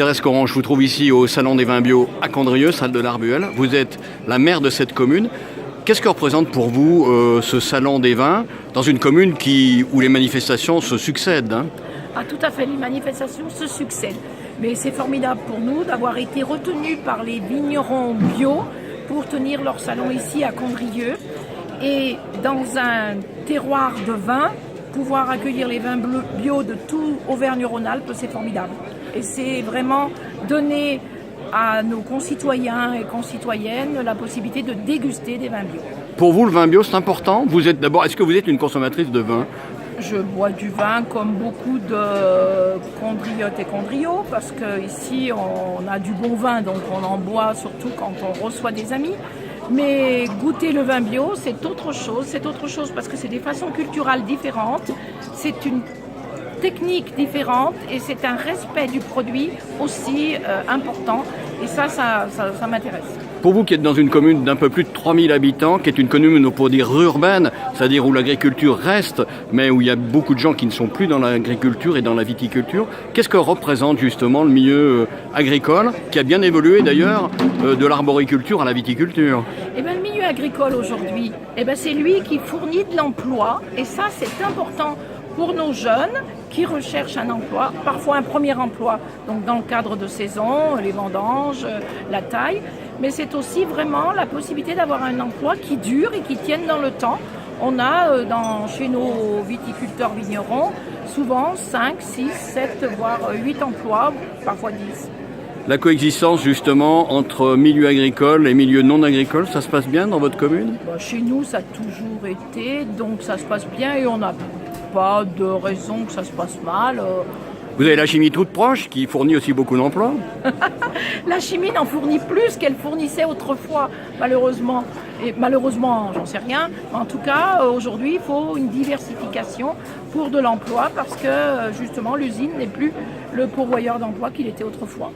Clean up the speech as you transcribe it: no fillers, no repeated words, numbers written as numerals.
Thérèse Coran, je vous trouve ici au Salon des vins bio à Condrieu, salle de l'Arbuel. Vous êtes la maire de cette commune. Qu'est-ce que représente pour vous ce Salon des vins dans une commune où les manifestations se succèdent, hein? Ah, tout à fait, les manifestations se succèdent. Mais c'est formidable pour nous d'avoir été retenus par les vignerons bio pour tenir leur salon ici à Condrieu. Et dans un terroir de vin, pouvoir accueillir les vins bio de tout Auvergne-Rhône-Alpes, c'est formidable. Et c'est vraiment donner à nos concitoyens et concitoyennes la possibilité de déguster des vins bio. Pour vous, le vin bio, c'est important. Est-ce que vous êtes une consommatrice de vin? Je bois du vin comme beaucoup de condriotes et condriots parce qu'ici on a du bon vin, donc on en boit surtout quand on reçoit des amis. Mais goûter le vin bio, c'est autre chose parce que c'est des façons culturelles différentes, c'est une technique différente et c'est un respect du produit aussi important. Et ça m'intéresse. Pour vous qui êtes dans une commune d'un peu plus de 3000 habitants, qui est une commune, on pourrait dire urbaine, c'est-à-dire où l'agriculture reste, mais où il y a beaucoup de gens qui ne sont plus dans l'agriculture et dans la viticulture, qu'est-ce que représente justement le milieu agricole, qui a bien évolué d'ailleurs de l'arboriculture à la viticulture? Eh bien, le milieu agricole aujourd'hui, c'est lui qui fournit de l'emploi et ça c'est important pour nos jeunes qui recherchent un emploi, parfois un premier emploi, donc dans le cadre de saison, les vendanges, la taille, mais c'est aussi vraiment la possibilité d'avoir un emploi qui dure et qui tienne dans le temps. On a chez nos viticulteurs vignerons souvent 5, 6, 7, voire 8 emplois, parfois 10. La coexistence justement entre milieu agricole et milieu non agricole, ça se passe bien dans votre commune? Chez nous, ça a toujours été, donc ça se passe bien et on n'a pas de raison que ça se passe mal. Vous avez la chimie toute proche qui fournit aussi beaucoup d'emplois? La chimie n'en fournit plus qu'elle fournissait autrefois, malheureusement. Et malheureusement, j'en sais rien. Mais en tout cas, aujourd'hui, il faut une diversification pour de l'emploi parce que justement, l'usine n'est plus le pourvoyeur d'emploi qu'il était autrefois.